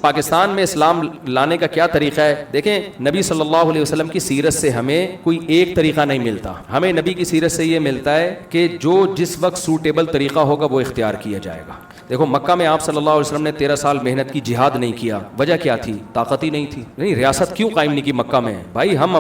پاکستان میں اسلام لانے کا کیا طریقہ ہے؟ دیکھیں نبی صلی اللہ علیہ وسلم کی سیرت سے ہمیں کوئی ایک طریقہ نہیں ملتا. ہمیں نبی کی سیرت سے یہ ملتا ہے کہ جو جس وقت سوٹیبل طریقہ ہوگا وہ اختیار کیا جائے گا. دیکھو مکہ میں آپ صلی اللہ علیہ وسلم نے 13 سال محنت کی, جہاد نہیں کیا. وجہ کیا تھی؟ طاقت ہی نہیں تھی. نہیں, ریاست کیوں قائم نہیں کی مکہ میں؟ بھائی ہم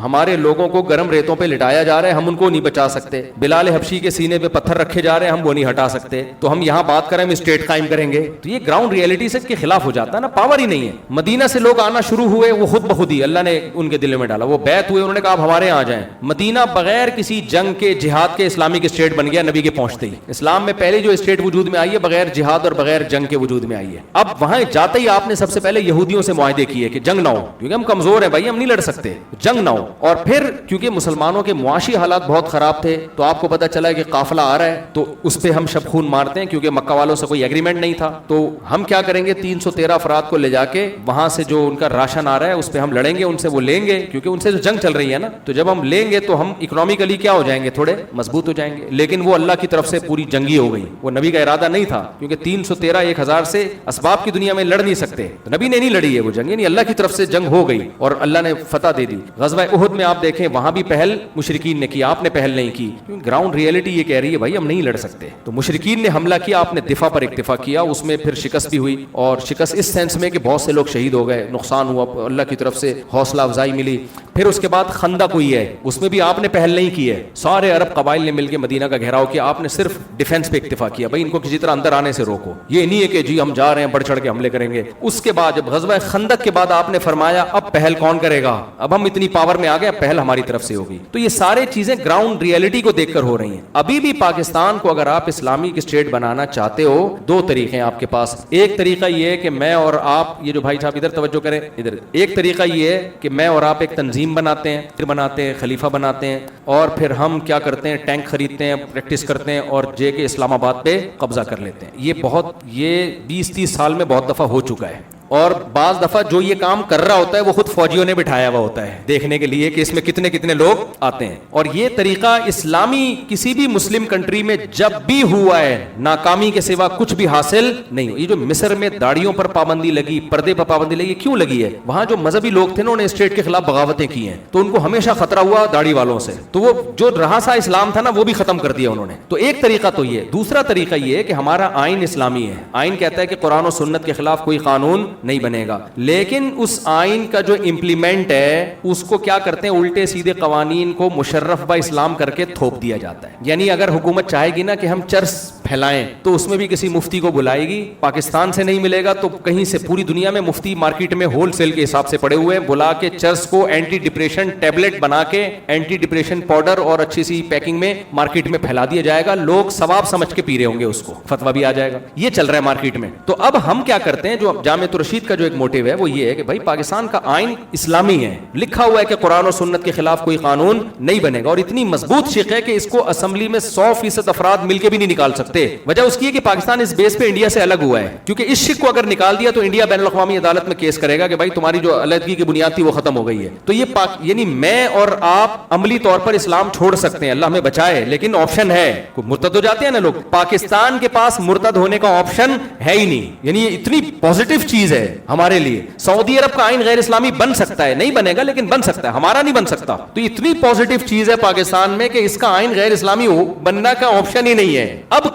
ہمارے لوگوں کو گرم ریتوں پہ لٹایا جا رہا ہے, ہم ان کو نہیں بچا سکتے. بلال حبشی کے سینے پہ پتھر رکھے جا رہے ہیں, ہم وہ نہیں ہٹا سکتے. تو ہم یہاں بات کریں ہم اسٹیٹ قائم کریں گے, تو یہ گراؤنڈ ریئلٹی سے کے خلاف ہو جاتا ہے نا. پاور ہی نہیں ہے. مدینہ سے لوگ آنا شروع ہوئے, وہ خود بخود ہی اللہ نے ان کے دلوں میں ڈالا, وہ بیعت ہوئے, انہوں نے کہا آپ ہمارے یہاں آ جائیں. مدینہ بغیر کسی جنگ کے, جہاد کے اسلامک اسٹیٹ بن گیا نبی کے پہنچتے ہی. اسلام میں پہلی جو اسٹیٹ وجود میں آئی ہے بغیر جہاد اور بغیر جنگ کے وجود میں آئی ہے. اب وہاں جاتے ہی آپ نے سب سے پہلے یہودیوں سے معاہدے کیے کہ جنگ نہ ہو, کیونکہ ہم کمزور ہیں بھائی, ہم نہیں لڑ سکتے, جنگ نہ ہو. اور پھر کیونکہ مسلمانوں کے معاشی حالات بہت خراب تھے, تو آپ کو پتا چلا کہ قافلہ آ رہا ہے تو اس پہ ہم شب خون مارتے ہیں, کیونکہ مکہ والوں سے کوئی ایگریمنٹ نہیں تھا. تو ہم کیا کریں گے, 313 افراد کو لے جا کے وہاں سے جو ان کا راشن آ رہا ہے اس پہ ہم لڑیں گے, ان سے وہ لیں گے, کیونکہ ان سے جو جنگ چل رہی ہے نا. تو جب ہم لیں گے تو ہم اکنامکلی کیا ہو جائیں گے, تھوڑے مضبوط ہو جائیں گے. لیکن وہ اللہ کی طرف سے پوری جنگی ہو گئی, وہ نبی کا ارادہ نہیں تھا, کیونکہ 313 1000 سے اسباب کی دنیا میں لڑ نہیں سکتے. نبی نے نہیں لڑی ہے وہ جنگ, یعنی اللہ کی طرف سے جنگ ہو گئی اور اللہ نے فتح دے دی. غزوہ احد میں آپ دیکھیں وہاں بھی پہل مشرکین نے کی, آپ نے پہل نہیں کی. گراؤنڈ ریئلٹی یہ کہہ رہی ہے بھائی ہم نہیں لڑ سکتے. تو مشرکین نے حملہ کیا, آپ نے دفاع پر اکتفا کیا, اس میں پھر شکست بھی ہوئی, اور شکست اس سینس میں کہ بہت سے لوگ شہید ہو گئے, نقصان ہوا, اللہ کی طرف سے حوصلہ افزائی ملی. پھر اس کے بعد خندق ہوئی ہے, اس میں بھی آپ نے پہل نہیں کی ہے. سارے عرب قبائل نے مل کے مدینہ کا گھیراؤ کیا, آپ نے صرف ڈیفنس پہ اکتفا کیا, بھائی ان کو کسی طرح اندر آنے سے روکو. یہ نہیں ہے کہ جی ہم جا رہے ہیں بڑھ چڑھ کے حملے کریں گے. اس کے بعد جب غزوہ خندق کے بعد آپ نے فرمایا اب پہل کون کرے گا, اب ہم اتنی پاور میں آ گئے, اب پہل ہماری طرف سے ہوگی. تو یہ سارے چیزیں گراؤنڈ ریئلٹی کو دیکھ کر ہو رہی ہیں. ابھی بھی پاکستان کو اگر آپ اسلامک اسٹیٹ بنانا چاہتے ہو, دو طریقے ہیں آپ کے پاس. ایک طریقہ یہ ہے کہ میں اور آپ, یہ جو بھائی صاحب ادھر توجہ کریں ادھر, ایک طریقہ یہ ہے کہ میں اور آپ ایک تنظیم بناتے ہیں, خلیفہ بناتے ہیں, اور پھر ہم کیا کرتے ہیں, ٹینک خریدتے ہیں, پریکٹس کرتے ہیں, اور جے کے اسلام آباد پہ قبضہ کر لیتے ہیں. یہ 20-30 سال میں بہت دفعہ ہو چکا ہے. اور بعض دفعہ جو یہ کام کر رہا ہوتا ہے وہ خود فوجیوں نے بٹھایا ہوا ہوتا ہے دیکھنے کے لیے کہ اس میں کتنے کتنے لوگ آتے ہیں. اور یہ طریقہ اسلامی کسی بھی مسلم کنٹری میں جب بھی ہوا ہے, ناکامی کے سوا کچھ بھی حاصل نہیں ہو. یہ جو مصر میں داڑھیوں پر پابندی لگی, پردے پر پابندی لگی, کیوں لگی ہے؟ وہاں جو مذہبی لوگ تھے انہوں نے اسٹیٹ کے خلاف بغاوتیں کی ہیں, تو ان کو ہمیشہ خطرہ ہوا داڑھی والوں سے, تو وہ جو رہا سا اسلام تھا نا وہ بھی ختم کر دیا انہوں نے. تو ایک طریقہ تو یہ. دوسرا طریقہ یہ ہے کہ ہمارا آئین اسلامی ہے. آئین کہتا ہے کہ قرآن و سنت کے خلاف کوئی قانون نہیں بنے گا, لیکن اس آئین کا جو امپلیمنٹ ہے اس کو کیا کرتے ہیں, الٹے سیدھے قوانین کو مشرف با اسلام کر کے تھوپ دیا جاتا ہے. یعنی اگر حکومت چاہے گی نا کہ ہم چرس پھیلائیں تو اس میں بھی کسی مفتی کو بلائے گی, پاکستان سے نہیں ملے گا تو کہیں سے, پوری دنیا میں مفتی مارکیٹ میں ہول سیل کے حساب سے پڑے ہوئے ہیں, بلا کے چرس کو اینٹی ڈپریشن ٹیبلٹ بنا کے, اینٹی ڈپریشن پاؤڈر اور اچھی سی پیکنگ میں مارکیٹ میں پھیلا دیا جائے گا. لوگ ثواب سمجھ کے پی رہے ہوں گے اس کو, فتویٰ بھی آ جائے گا. یہ چل رہا ہے مارکیٹ میں. تو اب ہم کیا کرتے ہیں, جو جامعۃ الرشید کا جو ایک موٹیو ہے وہ یہ ہے کہ بھائی پاکستان کا آئین اسلامی ہے, لکھا ہوا ہے کہ قرآن اور سنت کے خلاف کوئی قانون نہیں بنے گا, اور اتنی مضبوط شق ہے کہ اس کو اسمبلی میں 100% افراد مل کے بھی نہیں نکال سکتے. وجہ اس کی ہے کہ پاکستان اس بیس پہ انڈیا سے الگ ہوا ہے, کیونکہ اس شق کو اگر نکال دیا تو انڈیا بین الاقوامی عدالت میں کیس کرے گا کہ بھائی تمہاری جو علیحدگی کی بنیاد تھی وہ ختم ہو گئی ہے. تو یہ یعنی میں اور آپ عملی طور پر اسلام چھوڑ سکتے ہیں, اللہ ہمیں بچائے, لیکن آپشن ہے. مرتد ہو جاتے ہیں نا لوگ, پاکستان کے پاس مرتد ہونے کا آپشن ہے ہی نہیں. یعنی یہ اتنی پازیٹیو چیز ہے ہمارے لیے. سعودی عرب کا آئین غیر اسلامی بن سکتا ہے, نہیں بنے گا لیکن بن سکتا ہے, ہمارا نہیں بن سکتا. تو اتنی پازیٹیو چیز ہے پاکستان میں کہ اس کا آئین غیر اسلامی بننا کا آپشن ہی نہیں ہے. اب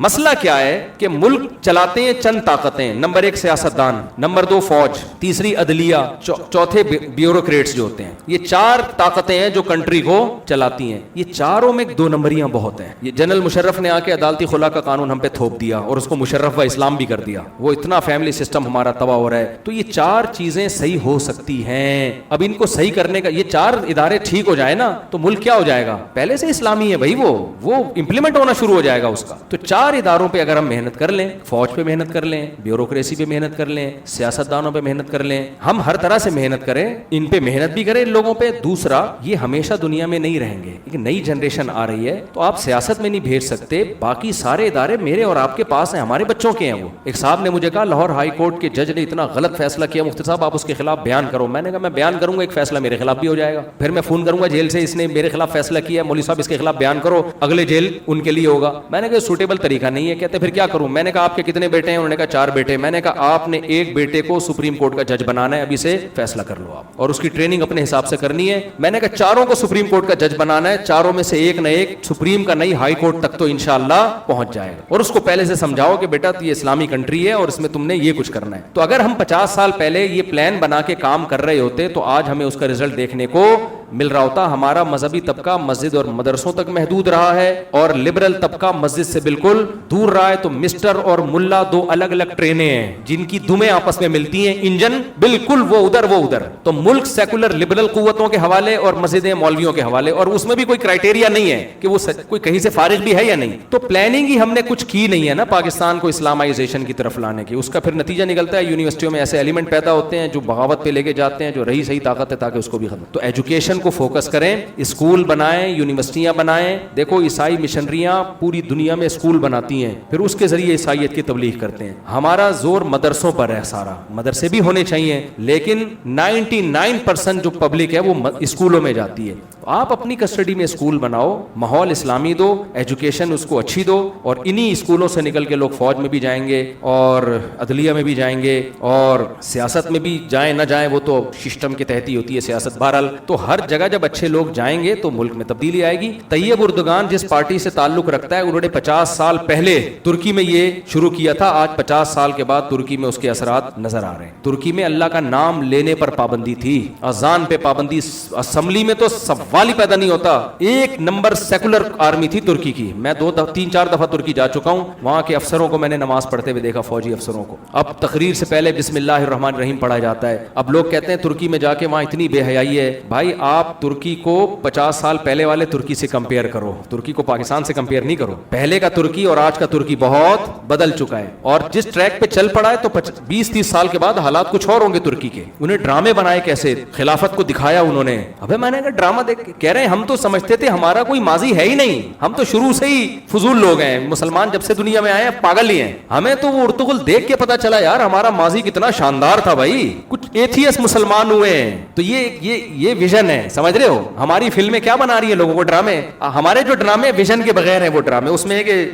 مسئلہ کیا ہے کہ ملک چلاتے ہیں چند طاقتیں, نمبر 1 سیاستدان, نمبر 2 فوج, تیسری عدلیہ, چوتھے بیوروکریٹس جو ہوتے ہیں. یہ 4 طاقتیں ہیں جو کنٹری کو چلاتی ہیں. یہ چاروں میں 2 نمبریاں بہت ہیں. یہ جنرل مشرف نے آ کے عدالتی خلا کا قانون ہم پہ تھوپ دیا اور اس کو مشرف و اسلام بھی کر دیا. وہ اتنا فیملی سسٹم ہمارا تباہ ہو رہا ہے. تو یہ 4 چیزیں صحیح ہو سکتی ہیں. اب ان کو صحیح کرنے کا, یہ 4 ادارے ٹھیک ہو جائے نا تو ملک کیا ہو جائے گا, پہلے سے اسلامی ہے بھائی, وہ امپلیمنٹ ہونا شروع ہو جائے گا اس کا. تو 4 اداروں پہ اگر ہم محنت کر لیں, فوج پہ محنت کر لیں, بیوروکریسی پہ محنت کر لیں, سیاستدانوں پہ محنت کر لیں, ہم ہر طرح سے محنت کریں, ان پہ محنت بھی کریں ان لوگوں پہ. دوسرا, یہ ہمیشہ دنیا میں نہیں رہیں گے, ایک نئی جنریشن آ رہی ہے تو آپ سیاست میں نہیں بھیج سکتے. باقی سارے ادارے میرے اور آپ کے پاس ہیں, ہمارے بچوں کے ہیں. وہ ایک صاحب نے مجھے کہا لاہور ہائی کورٹ کے جج نے اتنا غلط فیصلہ کیا, مفتی صاحب آپ اس کے خلاف بیان کرو. میں نے کہا میں بیان کروں گا, ایک فیصلہ میرے خلاف بھی ہو جائے گا. پھر میں فون کروں گا جیل سے, اس نے میرے خلاف فیصلہ کیا, مولوی صاحب اس کے خلاف بیان کرو, اگلے جیل ان کے لیے ہوگا. میں نے کہا سوٹیبل طریقہ لکھا نہیں ہے. کہتے پھر کیا کروں؟ میں نے کہا آپ کے کتنے بیٹے ہیں؟ انہوں نے کہا 4 بیٹے. میں نے کہا آپ نے ایک بیٹے کو سپریم کورٹ کا جج بنانا ہے, ابھی سے فیصلہ کر لو آپ, اور اس کی ٹریننگ اپنے حساب سے کرنی ہے. میں نے کہا 4 کو سپریم کورٹ کا جج بنانا ہے, 4 میں سے ایک نہ ایک سپریم کا نہیں ہائی کورٹ تک تو انشاءاللہ پہنچ جائے گا. اور اس کو پہلے سے سمجھاؤ کہ بیٹا یہ اسلامی کنٹری ہے اور اس میں تم نے یہ کچھ کرنا ہے. تو اگر ہم 50 سال پہلے یہ پلان بنا کے کام کر رہے ہوتے تو آج ہمیں اس کا رزلٹ دیکھنے کو مل رہا ہوتا. ہمارا مذہبی طبقہ مسجد اور مدرسوں تک محدود رہا ہے اور لبرل طبقہ مسجد سے بالکل دور رہا ہے. تو مسٹر اور ملا 2 الگ الگ ٹرینیں ہیں جن کی دمیں آپس میں ملتی ہیں, انجن بالکل وہ ادھر. تو ملک سیکولر لبرل قوتوں کے حوالے اور مسجدیں مولویوں کے حوالے, اور اس میں بھی کوئی کرائٹیریا نہیں ہے کہ وہ کوئی کہیں سے فارغ بھی ہے یا نہیں. تو پلاننگ ہی ہم نے کچھ کی نہیں ہے نا پاکستان کو اسلامائزیشن کی طرف لانے کی. اس کا پھر نتیجہ نکلتا ہے یونیورسٹیوں میں ایسے ایلیمنٹ پیدا ہوتے ہیں جو بغاوت پہ لے کے جاتے ہیں, جو رہی صحیح طاقت ہے تاکہ اس کو بھی ختم. تو ایجوکیشن کو فوکس کریں, اسکول بنائیں, یونیورسٹیاں بنائیں. دیکھو عیسائی مشنریاں پوری دنیا میں اسکول بناتی ہیں, پھر اس کے ذریعے عیسائیت کی تبلیغ کرتے ہیں. ہمارا زور مدرسوں پر ہے سارا, مدرسے بھی ہونے چاہیے, لیکن 99% جو پبلک ہے وہ اسکولوں میں جاتی ہے. آپ اپنی کسٹڈی میں اسکول بناؤ, ماحول اسلامی دو, ایجوکیشن اس کو اچھی دو, اور انہی اسکولوں سے نکل کے لوگ فوج میں بھی جائیں گے اور عدلیہ میں بھی جائیں گے اور سیاست میں بھی جائیں نہ جائیں وہ تو سسٹم کے تحت ہی ہوتی ہے سیاست. بہرحال تو ہر جگہ جب اچھے لوگ جائیں گے تو ملک میں تبدیلی آئے گی. طیب اردگان جس پارٹی سے تعلق رکھتا ہے انہوں نے 50 سال پہلے ترکی میں یہ شروع کیا تھا, آج 50 سال کے بعد ترکی میں اس کے اثرات نظر آ رہے ہیں. ترکی میں اللہ کا نام لینے پر پابندی تھی, اذان پہ پابندی, اسمبلی میں تو سوال ہی پیدا نہیں ہوتا. 1 نمبر سیکولر آرمی تھی ترکی کی. میں 2-3-4 دفعہ ترکی جا چکا ہوں, وہاں کے افسروں کو میں نے نماز پڑھتے ہوئے دیکھا, فوجی افسروں کو. اب تقریر سے پہلے بسم اللہ الرحمن الرحیم پڑھا جاتا ہے. اب لوگ کہتے ہیں ترکی میں جا کے وہاں اتنی بے حیائی ہے. بھائی آپ ترکی کو 50 سال پہلے والے ترکی سے کمپیئر کرو, ترکی کو پاکستان سے کمپیئر نہیں کرو. پہلے کا ترکی اور آج کا ترکی بہت بدل چکا ہے, اور جس ٹریک پہ چل پڑا ہے تو 20-30 سال کے بعد حالات کچھ اور ہوں گے ترکی کے. انہیں ڈرامے بنائے کیسے, خلافت کو دکھایا انہوں نے. ابے میں نے کہا ڈرامہ دیکھ کے کہہ رہے ہیں ہم تو سمجھتے تھے ہمارا کوئی ماضی ہے ہی نہیں, ہم تو شروع سے ہی فضول لوگ ہیں, مسلمان جب سے دنیا میں آئے ہیں پاگل ہی ہیں. ہمیں تو وہ ارطغرل دیکھ کے پتا چلا یار ہمارا ماضی کتنا شاندار تھا بھائی, کچھ ایتھیس مسلمان ہوئے ہیں. تو یہ ویژن ہے, سمجھ رہے ہو. ہماری فلمیں کیا بنا رہی ہیں لوگوں کو, ڈرامے. ہمارے جو ڈرامے ویژن کے بغیر ہیں وہ ڈرامے. اس میں ہے کہ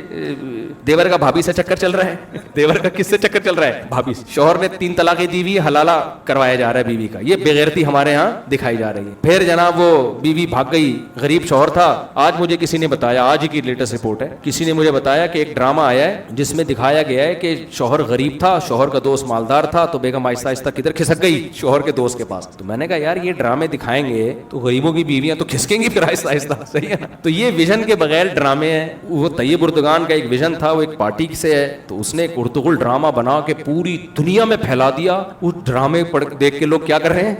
دیور کا بھابھی سے چکر چل رہا ہے, دیور کا کس سے چکر چل رہا ہے, بھابھی. شوہر نے 3 طلاقیں دی ہوئی, حلالہ کروایا جا رہا ہے بیوی کا. یہ بےغیرتی ہمارے ہاں دکھائی جا رہی ہے. پھر جناب وہ بیوی بھاگ گئی, غریب شوہر تھا. آج مجھے کسی نے بتایا, آج ہی کی لیٹسٹ رپورٹ ہے, کسی نے مجھے بتایا کہ ایک ڈرامہ آیا ہے جس میں دکھایا گیا ہے کہ شوہر غریب تھا, شوہر کا دوست مالدار تھا, تو بیگم آہستہ آہستہ کدھر کھسک گئی, شوہر کے دوست کے پاس. تو میں نے کہا یار یہ ڈرامے دکھائیں گے تو غریبوں کی بیویاں تو کھسکیں گی پھر آہستہ آہستہ, صحیح ہے نا. تو یہ ویژن کے بغیر ڈرامے ہیں. وہ طیب اردگان کا ایک ویژن تھا, وہ ایک پارٹی سے ہے, تو اس نے ایک ارطغرل ڈرامہ بنا کے پوری دنیا میں پھیلا دیا. اس ڈرامے دیکھ کے لوگ کیا کر رہے ہیں,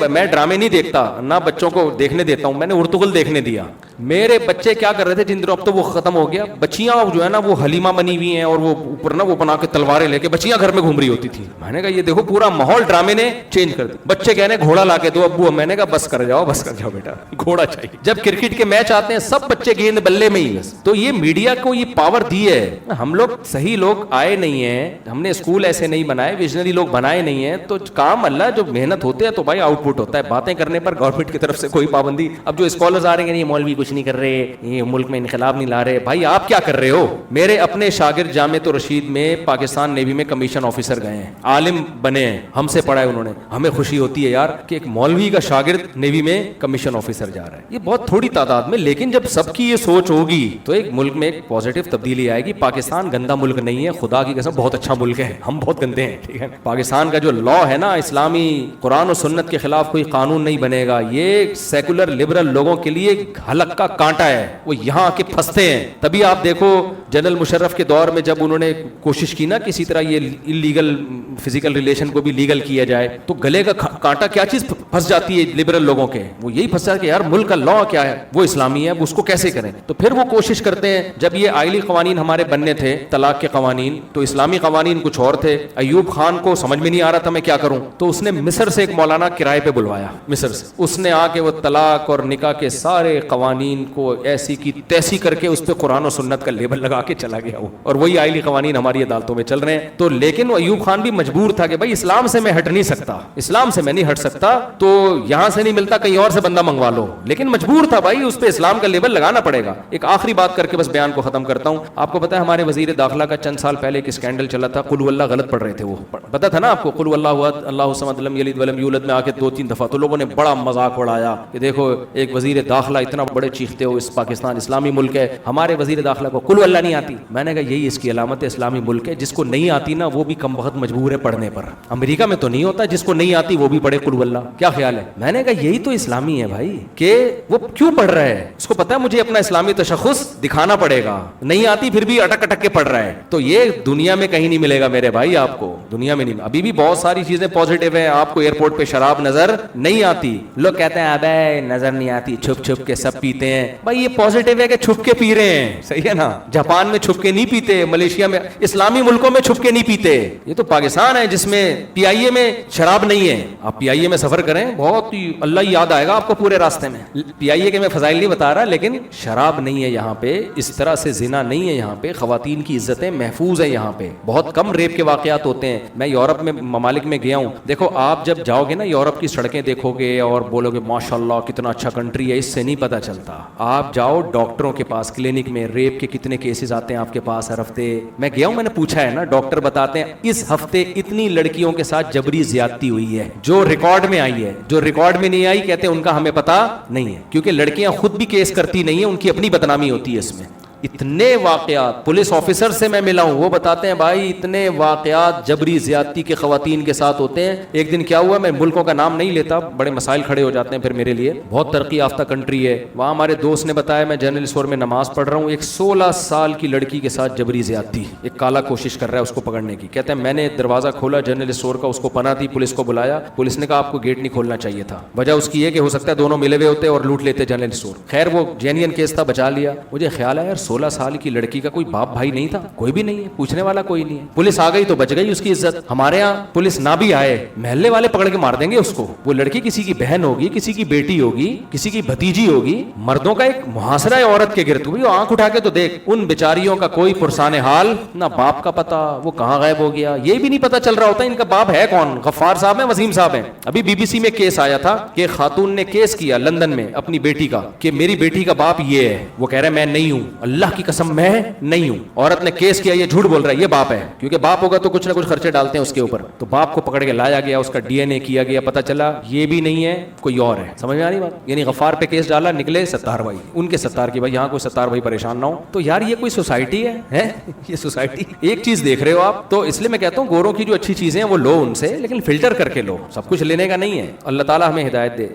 میں ڈرامے نہیں دیکھتا نہ بچوں کو دیکھنے دیتا ہوں, میں نے ارطغرل دیکھنے دیا. میرے بچے کیا کر رہے تھے جن دنوں, اب تو وہ ختم ہو گیا, بچیاں جو ہے نا وہ حلیمہ بنی ہوئی ہیں اور وہ اوپر نا وہ بنا کے تلواریں لے کے بچیاں گھر میں گھوم رہی ہوتی تھی. میں نے کہا یہ دیکھو پورا ماحول ڈرامے نے چینج کر دیا. بچے کہنے گھوڑا لا کے دو ابو, میں نے کہا بس کر جاؤ بیٹا, گھوڑا چاہیے. جب کرکٹ کے میچ آتے ہیں سب بچے گیند بلے میں ہی بس. تو یہ میڈیا کو یہ پاور دی ہے. ہم لوگ صحیح لوگ آئے نہیں ہیں, ہم نے اسکول ایسے نہیں بنائے, ویژنری لوگ بنائے نہیں ہیں. تو کام اللہ جو محنت ہوتے ہیں تو بھائی آؤٹ پٹ ہوتا ہے. باتیں کرنے پر گورنمنٹ کی طرف سے کوئی پابندی. اب جو اسکالرز آ رہے ہیں یہ مولوی کچھ نہیں کر رہے, یہ ملک میں انقلاب نہیں لا رہے. بھائی آپ کیا کر رہے ہو. میرے اپنے شاگرد جامعۃ الرشید میں پاکستان نیوی میں کمیشن آفیسر گئے ہیں, عالم بنے ہیں, ہم سے پڑھا ہے انہوں نے. ہمیں خوشی ہوتی ہے یار کہ ایک مولوی کا شاگرد نیوی میں کمیشن آفیسر جا رہا ہے. یہ بہت تھوڑی تعداد میں, لیکن جب سب کی یہ سوچ ہوگی تو ایک ملک میں ایک پازیٹو تبدیلی آئے گی. پاکستان گندا ملک نہیں ہے, خدا کی قسم بہت اچھا ملک ہے. ہم بہت گندے ہیں, ٹھیک ہے. پاکستان کا جو لا ہے نا, اسلامی قرآن و سنت کے خلاف کوئی قانون نہیں بنے گا. یہ سیکولر لبرل لوگوں کے لیے حلق کا کانٹا ہے, وہ یہاں آ کے پھنستے ہیں. تبھی آپ دیکھو جنرل مشرف کے دور میں جب انہوں نے کوشش کی نا کسی طرح یہ انلیگل فزیکل ریلیشن کو بھی لیگل کیا جائے, تو گلے کا کانٹا کیا چیز پھنس جاتی ہے لبرل لوگوں کے, وہ یہی پھنسا کہ یار ملک کا لا کیا ہے, وہ اسلامی ہے, اس کو کیسے کریں. تو پھر وہ کوشش کرتے ہیں. جب یہ آئلی قوانین ہمارے بننے تھے, طلاق کے قوانین, تو اسلامی قوانین کچھ اور تھے. ایوب خان کو سمجھ میں نہیں آ رہا تھا میں کیا کروں, تو اس نے مصر سے ایک مولانا کرائے پہ بلوایا, مصر سے. اس نے آ کے وہ طلاق اور نکاح کے سارے قوانین قوانین کو ایسی کی تیسی کر کے اس پہ قرآن و سنت کا لیبل لگا کے چلا گیا وہ, اور وہی آئلی قوانین ہماری عدالتوں میں چل رہے ہیں. تو لیکن وہ ایوب خان بھی مجبور تھا کہ بھائی اسلام سے میں ہٹ نہیں سکتا, اسلام سے میں نہیں ہٹ سکتا, تو یہاں سے نہیں ملتا کہیں اور سے بندہ منگوا لو, لیکن مجبور تھا بھائی, اس پہ اسلام کا لیبل لگانا پڑے گا. ایک آخری بات کر کے بس بیان کو ختم کرتا ہوں. آپ کو پتا ہے ہمارے وزیر داخلہ کا چند سال پہلے ایک اسکینڈل چلا تھا, قل اللہ غلط پڑھ رہے تھے, وہ پتا تھا نا آپ کو, قل اللہ احد اللہ الصمد لم یلد ولم یولد میں آ کے 2-3 دفعہ, تو لوگوں نے بڑا مذاق اڑایا کہ دیکھو ایک وزیر داخلہ اتنا بڑے چیختے ہو, اس پاکستان اسلامی ملک ہے, ہمارے وزیر داخلہ کو قل اللہ نہیں آتی. میں نے کہا یہی اس کی علامت ہے, اسلامی ملک ہے, جس کو نہیں آتی نا وہ بھی کم وقت مجبور ہے پڑھنے پر. امریکہ میں تو نہیں ہوتا جس کو نہیں آتی وہ بھی پڑھے قل اللہ, کیا خیال ہے؟ میں نے کہا یہی تو اسلامی ہے بھائی, کہ وہ کیوں پڑھ رہا ہے, اس کو پتا ہے مجھے اپنا اسلامی تشخص دکھانا پڑے گا, نہیں آتی پھر بھی اٹک اٹک کے پڑھ رہا ہے. تو یہ دنیا میں کہیں نہیں ملے گا میرے بھائی, آپ کو دنیا میں نہیں. ابھی بھی بہت ساری چیزیں پازیٹیو ہیں, آپ کو ایئرپورٹ پہ شراب نظر نہیں آتی, لوگ کہتے ہیں ابے نظر نہیں آتی, چھپ چھپ کے سب پیتے ہیں. بھائی یہ پازیٹیو ہے کہ چھپ کے پی رہے ہیں, صحیح ہے نا. جاپان میں چھپ کے نہیں پیتے, ملیشیا میں, اسلامی ملکوں میں چھپ کے نہیں پیتے. یہ تو پاکستان ہے جس میں پی آئی اے میں شراب نہیں ہے. آپ پی آئی اے میں سفر کریں, بہت اللہ یاد آئے گا آپ کو پورے راستے میں. پی آئی اے کے میں فضائل نہیں بتا رہا, لیکن شراب نہیں ہے یہاں پہ, اس طرح سے زنا نہیں ہے یہاں پہ, خواتین کی عزتیں محفوظ ہیں یہاں پہ, بہت کم ریپ کے واقعات ہوتے ہیں. میں یورپ میں ممالک میں گیا ہوں, دیکھو آپ جب جاؤ گے نا یورپ کی سڑکیں دیکھو گے اور بولو گے ماشاء اللہ کتنا اچھا کنٹری ہے, اس سے نہیں پتا چلتا. آپ جاؤ ڈاکٹروں کے پاس, کلینک میں ریپ کے کتنے کیسز آتے ہیں آپ کے پاس ہر ہفتے. میں گیا ہوں, میں نے پوچھا ہے نا, ڈاکٹر بتاتے ہیں اس ہفتے اتنی لڑکیوں کے ساتھ جبری زیادتی ہوئی ہے جو ریکارڈ میں آئی ہے, جو ریکارڈ میں نہیں آئی کہتے ہیں ان کا ہمیں پتا نہیں ہے, کیونکہ لڑکیاں خود بھی کیس کرتی نہیں ہیں, ان کی اپنی بدنامی ہوتی ہے اس میں. اتنے واقعات پولیس آفیسر سے میں ملا ہوں, وہ بتاتے ہیں بھائی اتنے واقعات جبری زیادتی کے خواتین کے ساتھ ہوتے ہیں. ایک دن کیا ہوا, میں ملکوں کا نام نہیں لیتا, بڑے مسائل کھڑے ہو جاتے ہیں پھر میرے لیے, بہت ترقی یافتہ کنٹری ہے وہاں. ہمارے دوست نے بتایا, میں جنرل اسٹور میں نماز پڑھ رہا ہوں, ایک 16 سال کی لڑکی کے ساتھ جبری زیادتی, ایک کالا کوشش کر رہا ہے اس کو پکڑنے کی. کہتے ہیں میں نے دروازہ کھولا جنرل اسٹور کا, اس کو پناہ تھی, پولیس کو بلایا, پولیس نے کہا آپ کو گیٹ نہیں کھولنا چاہیے تھا. وجہ اس کی یہ کہ ہو سکتا ہے دونوں ملے ہوئے ہوتے اور لوٹ لیتے جنرل اسٹور. خیر وہ جینین کیس تھا, بچا لیا. مجھے خیال ہے یار 16 سال کی لڑکی کا کوئی باپ بھائی نہیں تھا, کوئی بھی نہیں ہے, پوچھنے والا کوئی نہیں ہے. پولیس آ گئی تو بچ گئی اس کی عزت. ہمارے ہاں پولیس نہ بھی آئے, محلے والے پکڑ کے مار دیں گے اس کو. وہ لڑکی کسی کی بہن ہوگی, کسی کی بیٹی ہوگی, کسی کی بھتیجی ہوگی. مردوں کا ایک محاصرہ ہے عورت کے گرد. وہ آنکھ اٹھا کے تو دیکھ, ان بیچاریوں کا کوئی پرسان حال, نہ باپ کا پتا, وہ کہاں غائب ہو گیا یہ بھی نہیں پتا چل رہا ہوتا ان کا باپ ہے کون. غفار صاحب ہیں, وسیم صاحب ہیں. ابھی بی بی سی میں کیس آیا تھا کہ خاتون نے کیس کیا لندن میں اپنی بیٹی کا کہ میری بیٹی کا باپ یہ ہے. وہ کہہ رہے میں نہیں ہوں, اللہ کی قسم میں نہیں ہوں. عورت نے کیس کیا, یہ جھوٹ بول رہا ہے, یہ باپ ہے, کیونکہ باپ ہوگا تو کچھ نہ کچھ خرچے ڈالتے ہیں اس کے اوپر. تو باپ کو پکڑ کے لایا گیا, اس کا ڈی این اے کیا گیا, پتا چلا یہ بھی نہیں ہے, کوئی اور ہے. سمجھ میں آ رہی بات؟ یعنی غفار پہ کیس ڈالا, نکلے ستار بھائی, ان کے ستار کی, بھائی یہاں کوئی ستار بھائی پریشان نہ ہو. تو یار یہ کوئی سوسائٹی ہے یہ سوسائٹی. ایک چیز دیکھ رہے ہو آپ, تو اس لیے میں کہتا ہوں گوروں کی جو اچھی چیزیں ہیں وہ لو ان سے, لیکن فلٹر کر کے لو, سب کچھ لینے کا نہیں ہے. اللہ تعالیٰ ہمیں ہدایت دے.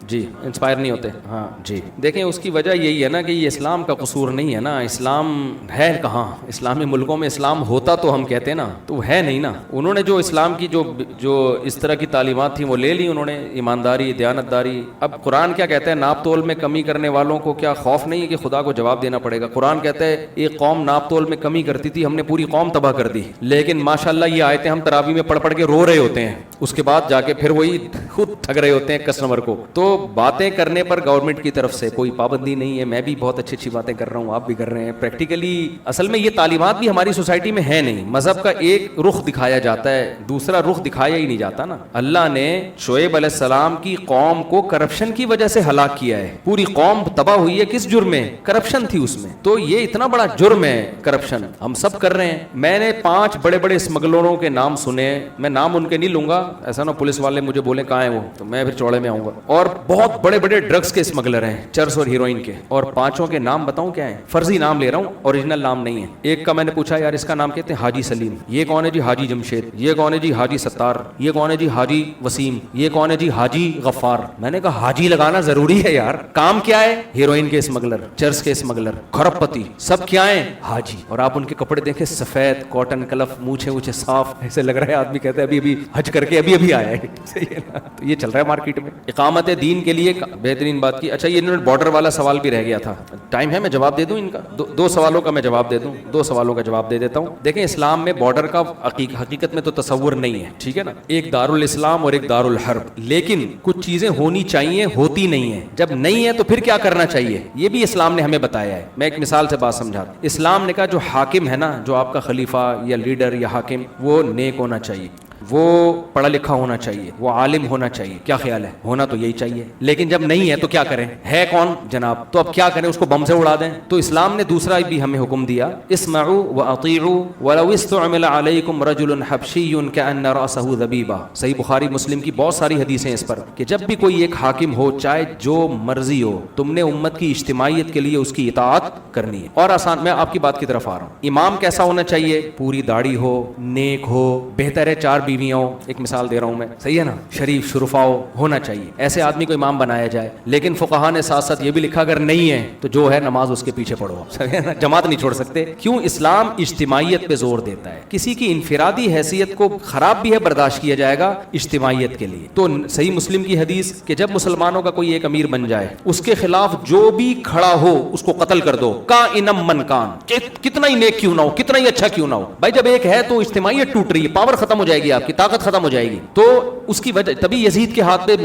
جی انسپائر نہیں ہوتے. ہاں جی دیکھیں اس کی وجہ یہی ہے نا کہ یہ اسلام کا قصور نہیں ہے نا. اسلام ہے کہاں, اسلامی ملکوں میں اسلام ہوتا تو ہم کہتے نا, تو ہے نہیں نا. انہوں نے جو اسلام کی جو اس طرح کی تعلیمات تھیں وہ لے لی انہوں نے, ایمانداری, دیانتداری. اب قرآن کیا کہتا ہے, ناپ تول میں کمی کرنے والوں کو کیا خوف نہیں ہے کہ خدا کو جواب دینا پڑے گا. قرآن کہتا ہے ایک قوم ناپ تول میں کمی کرتی تھی, ہم نے پوری قوم تباہ کر دی. لیکن ماشاءاللہ یہ آیتیں ہم تراویح میں پڑھ کے رو رہے ہوتے ہیں, اس کے بعد جا کے پھر وہی خود ٹھگ رہے ہوتے ہیں کسٹمر کو. تو باتیں کرنے پر گورنمنٹ کی طرف سے کوئی پابندی نہیں ہے. میں بھی بہت اچھی اچھی باتیں کر رہا ہوں, آپ بھی کر رہے ہیں. پریکٹیکلی اصل میں یہ تعلیمات بھی ہماری سوسائٹی میں ہے نہیں. مذہب کا ایک رخ دکھایا جاتا ہے, دوسرا رخ دکھایا ہی نہیں جاتا نا. اللہ نے شعیب علیہ السلام کی قوم کو کرپشن کی وجہ سے ہلاک کیا ہے. پوری قوم تباہ ہوئی ہے کس جرم میں, کرپشن تھی اس میں. تو یہ اتنا بڑا جرم ہے کرپشن, ہم سب کر رہے ہیں. میں نے 5 بڑے بڑے اسمگلروں کے نام سنے, میں نام ان کے نہیں لوں گا, ایسا نہ پولیس والے مجھے بولیں کہاں ہیں وہ, تو میں پھر چوڑے میں آؤں گا. اور بہت بڑے بڑے ڈرگس کے اسمگلر ہیں, چرس اور ہیروئن کے, اور 5 کے نام بتاؤں کیا ہیں, فرضی نام لے رہا ہوں, اوریجنل نام نہیں ہے. ایک کا میں نے پوچھا یار اس کا نام کہتے ہیں حاجی سلیم, یہ کون ہے جی حاجی جمشید, یہ کون ہے جی حاجی ستار, یہ کون ہے جی حاجی وسیم, یہ کون ہے جی حاجی غفار. میں نے کہا حاجی لگانا ضروری ہے یار, کام کیا ہے, ہیروئن کے اسمگلر, چرس کے اسمگلر, کھرب پتی, سب کیا ہیں حاجی. اور آپ ان کے کپڑے دیکھیں سفید, کاٹن کلف, مونچھیں صاف, ایسے لگ رہا ہے آدمی کہتا ہے ابھی حج کر کے ابھی ابھی آیا ہے, صحیح ہے نا. تو یہ چل رہا ہے مارکیٹ میں. اقامت دین کے لیے بہترین بات کی. اچھا یہ انہوں نے بارڈر والا سوال بھی رہ گیا تھا, ٹائم ہے میں جواب دے دوں ان کا, دو سوالوں کا میں جواب دے دوں, 2 سوالوں کا جواب دے دیتا ہوں. دیکھیں اسلام میں بارڈر کا حقیقت میں تو تصور نہیں ہے, ٹھیک ہے نا, ایک دارالاسلام اور ایک دارالحرب, لیکن کچھ چیزیں ہونی چاہیے, ہوتی نہیں ہیں. جب نہیں ہے تو پھر کیا کرنا چاہیے, یہ بھی اسلام نے ہمیں بتایا ہے. میں ایک مثال سے بات سمجھاتا ہوں. اسلام نے کہا جو حاکم ہے نا, جو آپ کا خلیفہ یا لیڈر یا حاکم, وہ نیک ہونا چاہیے, وہ پڑھا لکھا ہونا چاہیے, وہ عالم ہونا چاہیے. کیا خیال ہے, ہونا تو یہی چاہیے. لیکن جب نہیں ہے تو کیا کریں, ہے کون جناب, تو اب کیا کریں, اس کو بم سے اڑا دیں. تو اسلام نے دوسرا بھی ہمیں حکم دیا, اسمعوا واطیعوا ولو استعمل علیکم رجل حبشی کأن رأسہ ذبیبہ. صحیح بخاری مسلم کی بہت ساری حدیثیں اس پر, کہ جب بھی کوئی ایک حاکم ہو, چاہے جو مرضی ہو, تم نے امت کی اجتماعیت کے لیے اس کی اطاعت کرنی ہے. اور آسان, میں آپ کی بات کی طرف آ رہا ہوں. امام کیسا ہونا چاہیے, پوری داڑھی ہو, نیک ہو, بہتر ہے 4 بیویاں ہو, ایک مثال دے رہا ہوں میں, صحیح ہے نا, شریف شرفا ہونا چاہیے. ایسے آدمی کو امام بنایا جائے. لیکن فقہا نے ساتھ ساتھ یہ بھی لکھا, اگر نہیں ہے تو جو ہے نماز اس کے پیچھے پڑھو, صحیح ہے نا, جماعت نہیں چھوڑ سکتے. کیوں, اسلام اجتماعیت پہ زور دیتا ہے. کسی کی انفرادی حیثیت کو خراب بھی ہے برداشت کیا جائے گا اجتماعیت کے لیے. تو صحیح مسلم کی حدیث کہ جب مسلمانوں کا کوئی ایک امیر بن جائے, اس کے خلاف جو بھی کھڑا ہو اس کو قتل کر دو, کائنم من کان, کتنا ہی نیک کیوں نہ ہو, کتنا ہی اچھا کیوں نہ ہو. بھائی جب ایک ہے تو اجتماعیت ٹوٹ رہی ہے, پاور ختم ہو جائے گی, آپ کی طاقت ختم ہو جائے گی. تو اس کی وجہ, تبھی یزید کے ہاتھ پہ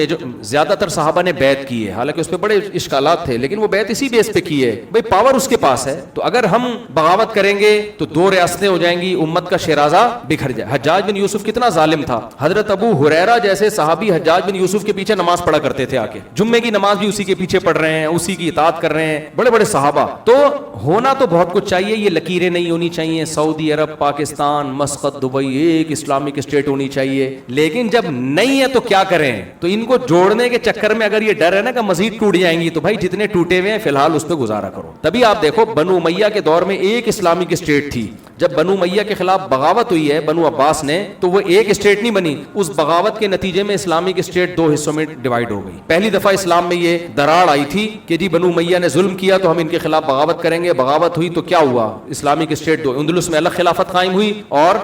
زیادہ تر صحابہ نے بیعت کی ہے, حالانکہ اس پہ بڑے اشکالات تھے, لیکن وہ بیعت اسی بیس پہ کی ہے, بھئی پاور اس کے پاس ہے. تو اگر ہم بغاوت کریں گے تو 2 ریاستیں ہو جائیں گی, امت کا شیرازہ بکھر جائے. حجاج بن یوسف کتنا ظالم تھا, حضرت ابو ہریرہ جیسے صحابی حجاج بن یوسف کے پیچھے نماز پڑھا کرتے تھے, آ کے جمعے کی نماز بھی اسی کے پیچھے پڑھ رہے ہیں, اسی کی اطاعت کر رہے ہیں, بڑے بڑے صحابہ. تو ہونا تو بہت کچھ چاہیے, یہ لکیریں نہیں ہونی چاہیے, سعودی عرب, پاکستان, مسقط, دبئی ایک اسلامک اسٹیٹ ہونی چاہیے. لیکن جب نہیں ہے تو کیا کریں, تو ان کو جوڑنے کے چکر میں اگر یہ ڈر ہے نا کہ مزید ٹوٹ جائیں گی, تو بھائی جتنے ٹوٹے ہوئے ہیں فی الحال اس پہ گزارا کرو. تبھی آپ دیکھو بنو امیہ کے دور میں ایک اسلامک اسٹیٹ تھی, جب بنو امیہ کے خلاف بغاوت ہوئی ہے بنو عباس نے, تو وہ ایک اسٹیٹ نہیں بنی, اس بغاوت کے نتیجے میں اسلامک اسٹیٹ 2 حصوں میں ڈیوائیڈ ہو گئی. پہلی دفعہ اسلام میں یہ دراڑ آئی تھی کہ جی بنو امیہ نے ظلم کیا تو ہم ان کے خلاف بغاوت کریں گے. بغاوت ہوئی تو کیا ہوا, اسلامک اسٹیٹ 2, اندلس میں الگ خلافت قائم ہوئی اور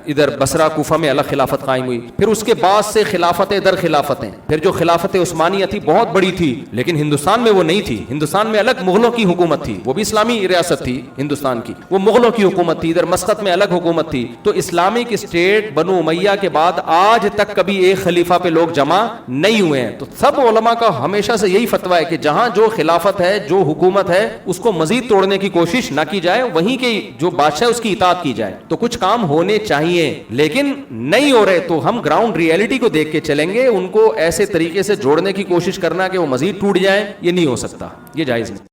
ادھر بصرہ کوفہ میں الگ خلافت قائم ہوئی. پھر اس کے بعد سے خلافتیں در خلافتیں, پھر جو خلافت عثمانیہ تھی بہت بڑی تھی, لیکن ہندوستان میں وہ نہیں تھی. ہندوستان میں الگ مغلوں کی حکومت تھی, وہ بھی اسلامی ریاست تھی ہندوستان کی, وہ مغلوں کی حکومت تھی. ادھر مسقط میں الگ حکومت تھی. تو اسلامک اسٹیٹ بنو امیہ کے بعد آج تک کبھی ایک خلیفہ پہ لوگ جمع نہیں ہوئے ہیں. تو سب علماء کا ہمیشہ سے یہی فتویٰ ہے کہ جہاں جو خلافت ہے, جو حکومت ہے, اس کو مزید توڑنے کی کوشش نہ کی جائے, وہیں کے جو بادشاہ اس کی اطاعت کی جائے. تو کچھ کام ہونے چاہیے, لیکن نہیں ہو رہے تو ہم گراؤنڈ ریئلٹی کو دیکھ کے چلیں گے. ان کو ایسے طریقے سے جوڑنے کی کوشش کرنا کہ وہ مزید ٹوٹ جائیں, یہ نہیں ہو سکتا, یہ جائز نہیں.